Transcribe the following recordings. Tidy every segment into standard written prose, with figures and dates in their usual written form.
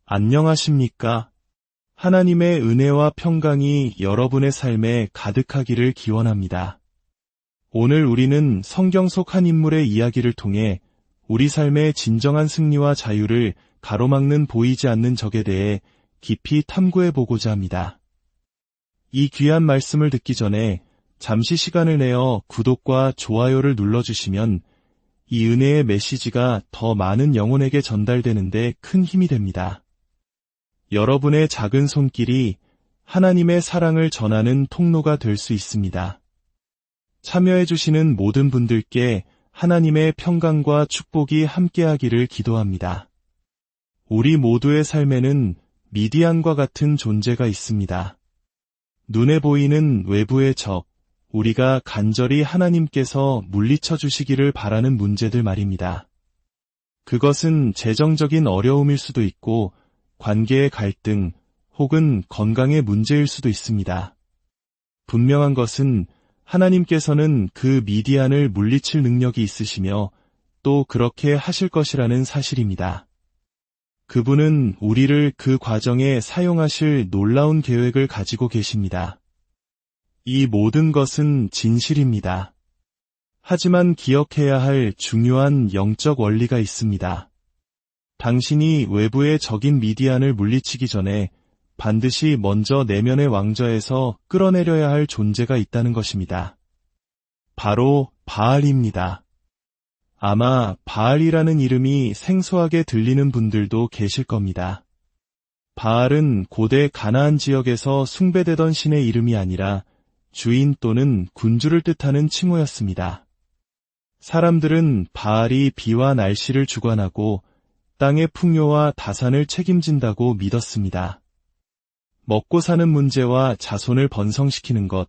안녕하십니까? 하나님의 은혜와 평강이 여러분의 삶에 가득하기를 기원합니다. 오늘 우리는 성경 속 한 인물의 이야기를 통해 우리 삶의 진정한 승리와 자유를 가로막는 보이지 않는 적에 대해 깊이 탐구해 보고자 합니다. 이 귀한 말씀을 듣기 전에 잠시 시간을 내어 구독과 좋아요를 눌러주시면 이 은혜의 메시지가 더 많은 영혼에게 전달되는데 큰 힘이 됩니다. 여러분의 작은 손길이 하나님의 사랑을 전하는 통로가 될 수 있습니다. 참여해주시는 모든 분들께 하나님의 평강과 축복이 함께하기를 기도합니다. 우리 모두의 삶에는 미디안과 같은 존재가 있습니다. 눈에 보이는 외부의 적, 우리가 간절히 하나님께서 물리쳐 주시기를 바라는 문제들 말입니다. 그것은 재정적인 어려움일 수도 있고 관계의 갈등 혹은 건강의 문제일 수도 있습니다. 분명한 것은 하나님께서는 그 미디안을 물리칠 능력이 있으시며 또 그렇게 하실 것이라는 사실입니다. 그분은 우리를 그 과정에 사용하실 놀라운 계획을 가지고 계십니다. 이 모든 것은 진실입니다. 하지만 기억해야 할 중요한 영적 원리가 있습니다. 당신이 외부의 적인 미디안을 물리치기 전에 반드시 먼저 내면의 왕좌에서 끌어내려야 할 존재가 있다는 것입니다. 바로 바알입니다. 아마 바알이라는 이름이 생소하게 들리는 분들도 계실 겁니다. 바알은 고대 가나안 지역에서 숭배되던 신의 이름이 아니라 주인 또는 군주를 뜻하는 칭호였습니다. 사람들은 바알이 비와 날씨를 주관하고 땅의 풍요와 다산을 책임진다고 믿었습니다. 먹고 사는 문제와 자손을 번성시키는 것,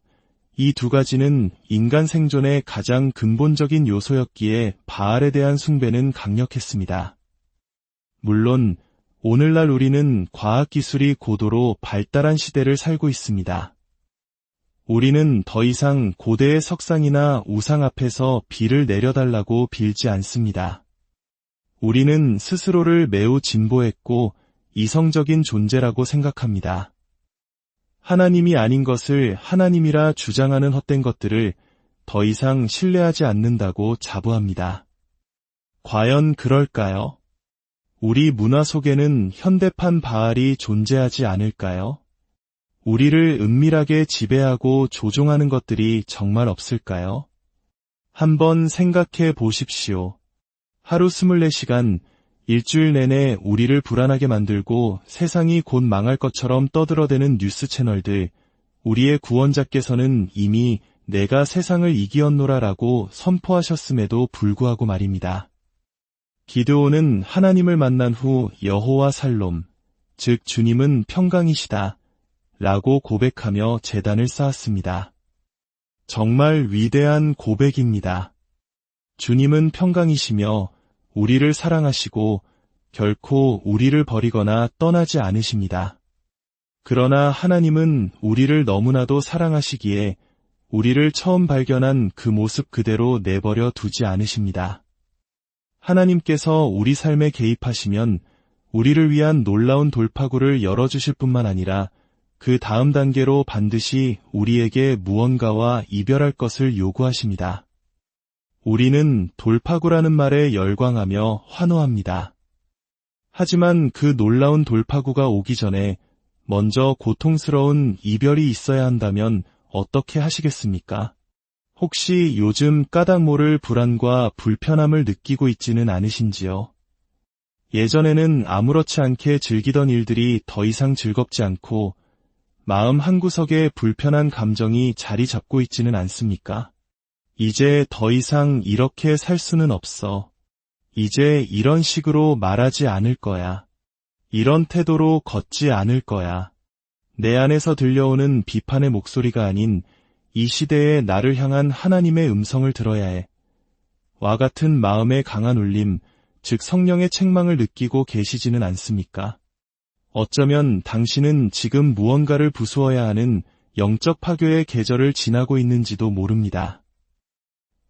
이 두 가지는 인간 생존의 가장 근본적인 요소였기에 바알에 대한 숭배는 강력했습니다. 물론 오늘날 우리는 과학기술이 고도로 발달한 시대를 살고 있습니다. 우리는 더 이상 고대의 석상이나 우상 앞에서 비를 내려달라고 빌지 않습니다. 우리는 스스로를 매우 진보했고 이성적인 존재라고 생각합니다. 하나님이 아닌 것을 하나님이라 주장하는 헛된 것들을 더 이상 신뢰하지 않는다고 자부합니다. 과연 그럴까요? 우리 문화 속에는 현대판 바알이 존재하지 않을까요? 우리를 은밀하게 지배하고 조종하는 것들이 정말 없을까요? 한번 생각해 보십시오. 하루 24시간, 일주일 내내 우리를 불안하게 만들고 세상이 곧 망할 것처럼 떠들어대는 뉴스 채널들, 우리의 구원자께서는 이미 내가 세상을 이기었노라라고 선포하셨음에도 불구하고 말입니다. 기드온은 하나님을 만난 후 여호와 살롬, 즉 주님은 평강이시다 라고 고백하며 제단을 쌓았습니다. 정말 위대한 고백입니다. 주님은 평강이시며 우리를 사랑하시고 결코 우리를 버리거나 떠나지 않으십니다. 그러나 하나님은 우리를 너무나도 사랑하시기에 우리를 처음 발견한 그 모습 그대로 내버려 두지 않으십니다. 하나님께서 우리 삶에 개입하시면 우리를 위한 놀라운 돌파구를 열어주실 뿐만 아니라 그 다음 단계로 반드시 우리에게 무언가와 이별할 것을 요구하십니다. 우리는 돌파구라는 말에 열광하며 환호합니다. 하지만 그 놀라운 돌파구가 오기 전에 먼저 고통스러운 이별이 있어야 한다면 어떻게 하시겠습니까? 혹시 요즘 까닭 모를 불안과 불편함을 느끼고 있지는 않으신지요? 예전에는 아무렇지 않게 즐기던 일들이 더 이상 즐겁지 않고 마음 한구석에 불편한 감정이 자리 잡고 있지는 않습니까? 이제 더 이상 이렇게 살 수는 없어. 이제 이런 식으로 말하지 않을 거야. 이런 태도로 걷지 않을 거야. 내 안에서 들려오는 비판의 목소리가 아닌 이 시대에 나를 향한 하나님의 음성을 들어야 해. 와 같은 마음의 강한 울림, 즉 성령의 책망을 느끼고 계시지는 않습니까? 어쩌면 당신은 지금 무언가를 부수어야 하는 영적 파괴의 계절을 지나고 있는지도 모릅니다.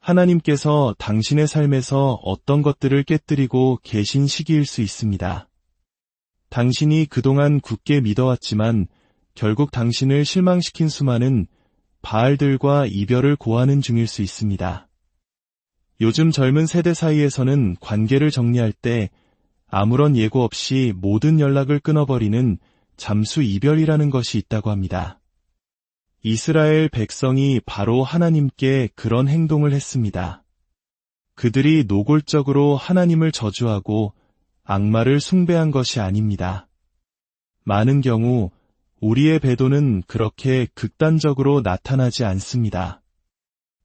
하나님께서 당신의 삶에서 어떤 것들을 깨뜨리고 계신 시기일 수 있습니다. 당신이 그동안 굳게 믿어왔지만 결국 당신을 실망시킨 수많은 바알들과 이별을 고하는 중일 수 있습니다. 요즘 젊은 세대 사이에서는 관계를 정리할 때 아무런 예고 없이 모든 연락을 끊어버리는 잠수 이별이라는 것이 있다고 합니다. 이스라엘 백성이 바로 하나님께 그런 행동을 했습니다. 그들이 노골적으로 하나님을 저주하고 악마를 숭배한 것이 아닙니다. 많은 경우 우리의 배도는 그렇게 극단적으로 나타나지 않습니다.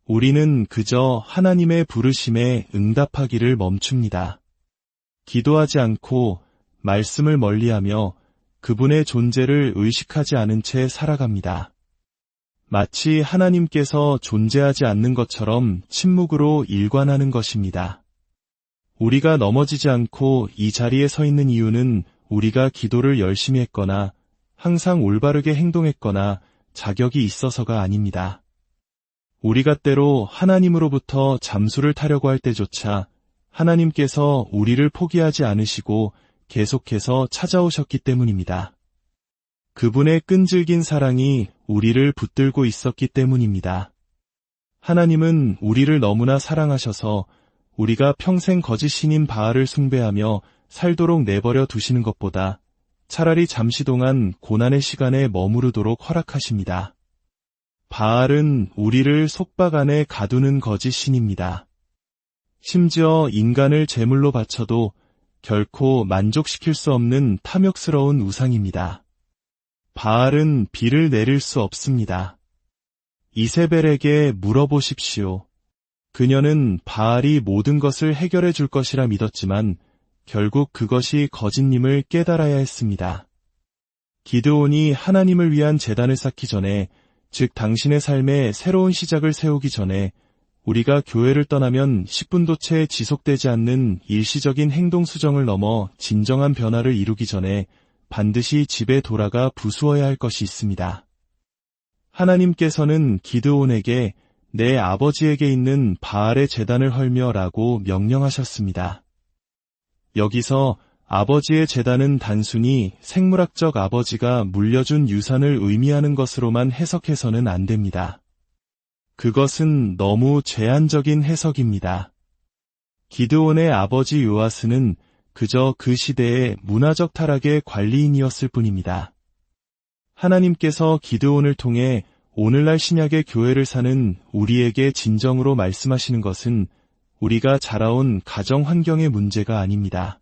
우리는 그저 하나님의 부르심에 응답하기를 멈춥니다. 기도하지 않고 말씀을 멀리하며 그분의 존재를 의식하지 않은 채 살아갑니다. 마치 하나님께서 존재하지 않는 것처럼 침묵으로 일관하는 것입니다. 우리가 넘어지지 않고 이 자리에 서 있는 이유는 우리가 기도를 열심히 했거나 항상 올바르게 행동했거나 자격이 있어서가 아닙니다. 우리가 때로 하나님으로부터 잠수를 타려고 할 때조차 하나님께서 우리를 포기하지 않으시고 계속해서 찾아오셨기 때문입니다. 그분의 끈질긴 사랑이 우리를 붙들고 있었기 때문입니다. 하나님은 우리를 너무나 사랑하셔서 우리가 평생 거짓 신인 바알을 숭배하며 살도록 내버려 두시는 것보다 차라리 잠시 동안 고난의 시간에 머무르도록 허락하십니다. 바알은 우리를 속박 안에 가두는 거짓 신입니다. 심지어 인간을 제물로 바쳐도 결코 만족시킬 수 없는 탐욕스러운 우상입니다. 바알은 비를 내릴 수 없습니다. 이세벨에게 물어보십시오. 그녀는 바알이 모든 것을 해결해 줄 것이라 믿었지만 결국 그것이 거짓님을 깨달아야 했습니다. 기드온이 하나님을 위한 제단을 쌓기 전에, 즉 당신의 삶에 새로운 시작을 세우기 전에 우리가 교회를 떠나면 10분도 채 지속되지 않는 일시적인 행동 수정을 넘어 진정한 변화를 이루기 전에 반드시 집에 돌아가 부수어야 할 것이 있습니다. 하나님께서는 기드온에게 내 아버지에게 있는 바알의 제단을 헐며라고 명령하셨습니다. 여기서 아버지의 제단은 단순히 생물학적 아버지가 물려준 유산을 의미하는 것으로만 해석해서는 안 됩니다. 그것은 너무 제한적인 해석입니다. 기드온의 아버지 요아스는 그저 그 시대의 문화적 타락의 관리인이었을 뿐입니다. 하나님께서 기드온을 통해 오늘날 신약의 교회를 사는 우리에게 진정으로 말씀하시는 것은 우리가 자라온 가정 환경의 문제가 아닙니다.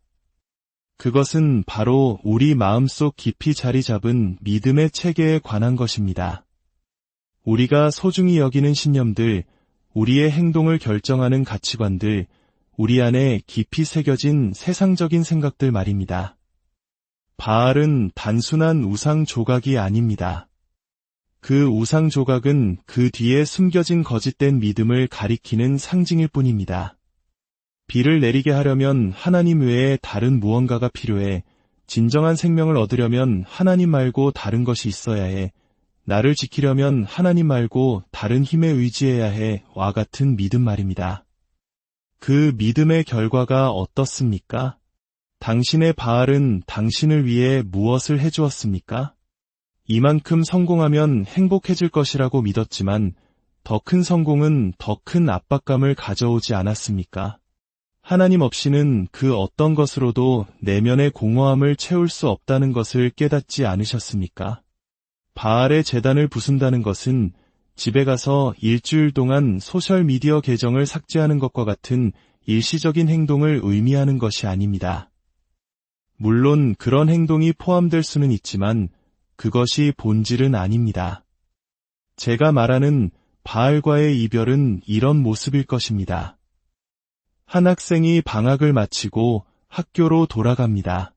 그것은 바로 우리 마음속 깊이 자리 잡은 믿음의 체계에 관한 것입니다. 우리가 소중히 여기는 신념들, 우리의 행동을 결정하는 가치관들, 우리 안에 깊이 새겨진 세상적인 생각들 말입니다. 바알은 단순한 우상 조각이 아닙니다. 그 우상 조각은 그 뒤에 숨겨진 거짓된 믿음을 가리키는 상징일 뿐입니다. 비를 내리게 하려면 하나님 외에 다른 무언가가 필요해. 진정한 생명을 얻으려면 하나님 말고 다른 것이 있어야 해. 나를 지키려면 하나님 말고 다른 힘에 의지해야 해. 와 같은 믿음 말입니다. 그 믿음의 결과가 어떻습니까? 당신의 바알은 당신을 위해 무엇을 해주었습니까? 이만큼 성공하면 행복해질 것이라고 믿었지만 더 큰 성공은 더 큰 압박감을 가져오지 않았습니까? 하나님 없이는 그 어떤 것으로도 내면의 공허함을 채울 수 없다는 것을 깨닫지 않으셨습니까? 바알의 제단을 부순다는 것은 집에 가서 일주일 동안 소셜미디어 계정을 삭제하는 것과 같은 일시적인 행동을 의미하는 것이 아닙니다. 물론 그런 행동이 포함될 수는 있지만 그것이 본질은 아닙니다. 제가 말하는 바알과의 이별은 이런 모습일 것입니다. 한 학생이 방학을 마치고 학교로 돌아갑니다.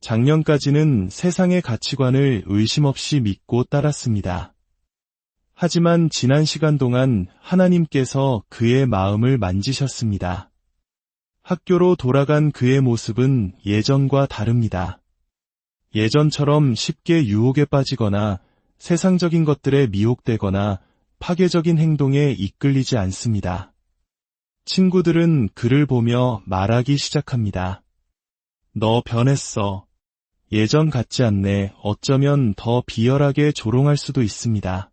작년까지는 세상의 가치관을 의심 없이 믿고 따랐습니다. 하지만 지난 시간 동안 하나님께서 그의 마음을 만지셨습니다. 학교로 돌아간 그의 모습은 예전과 다릅니다. 예전처럼 쉽게 유혹에 빠지거나 세상적인 것들에 미혹되거나 파괴적인 행동에 이끌리지 않습니다. 친구들은 그를 보며 말하기 시작합니다. 너 변했어. 예전 같지 않네. 어쩌면 더 비열하게 조롱할 수도 있습니다.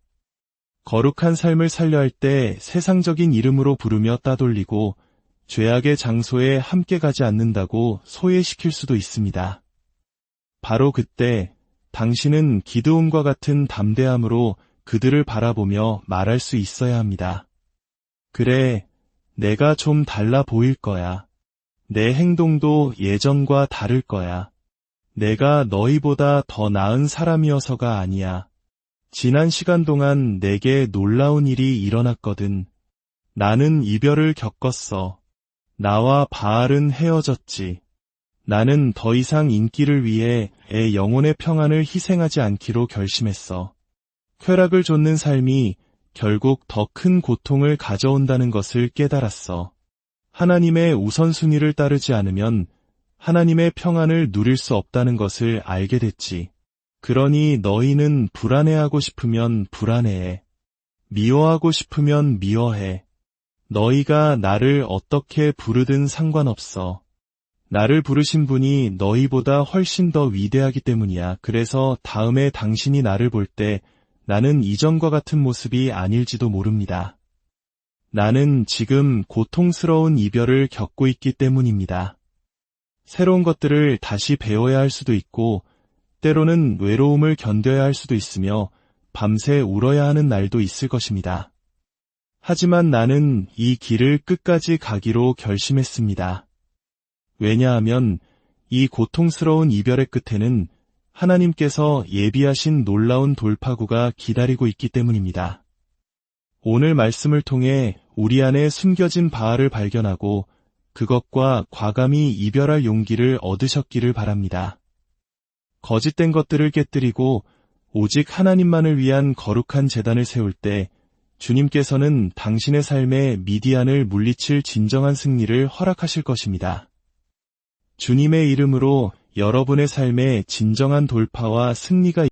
거룩한 삶을 살려 할 때 세상적인 이름으로 부르며 따돌리고 죄악의 장소에 함께 가지 않는다고 소외시킬 수도 있습니다. 바로 그때 당신은 기드온과 같은 담대함으로 그들을 바라보며 말할 수 있어야 합니다. 그래, 내가 좀 달라 보일 거야. 내 행동도 예전과 다를 거야. 내가 너희보다 더 나은 사람이어서가 아니야. 지난 시간 동안 내게 놀라운 일이 일어났거든. 나는 이별을 겪었어. 나와 바알은 헤어졌지. 나는 더 이상 인기를 위해 애 영혼의 평안을 희생하지 않기로 결심했어. 쾌락을 좇는 삶이 결국 더 큰 고통을 가져온다는 것을 깨달았어. 하나님의 우선순위를 따르지 않으면 하나님의 평안을 누릴 수 없다는 것을 알게 됐지. 그러니 너희는 불안해하고 싶으면 불안해해. 미워하고 싶으면 미워해. 너희가 나를 어떻게 부르든 상관없어. 나를 부르신 분이 너희보다 훨씬 더 위대하기 때문이야. 그래서 다음에 당신이 나를 볼 때 나는 이전과 같은 모습이 아닐지도 모릅니다. 나는 지금 고통스러운 이별을 겪고 있기 때문입니다. 새로운 것들을 다시 배워야 할 수도 있고 때로는 외로움을 견뎌야 할 수도 있으며 밤새 울어야 하는 날도 있을 것입니다. 하지만 나는 이 길을 끝까지 가기로 결심했습니다. 왜냐하면 이 고통스러운 이별의 끝에는 하나님께서 예비하신 놀라운 돌파구가 기다리고 있기 때문입니다. 오늘 말씀을 통해 우리 안에 숨겨진 바알을 발견하고 그것과 과감히 이별할 용기를 얻으셨기를 바랍니다. 거짓된 것들을 깨뜨리고 오직 하나님만을 위한 거룩한 제단을 세울 때 주님께서는 당신의 삶에 미디안을 물리칠 진정한 승리를 허락하실 것입니다. 주님의 이름으로 여러분의 삶에 진정한 돌파와 승리가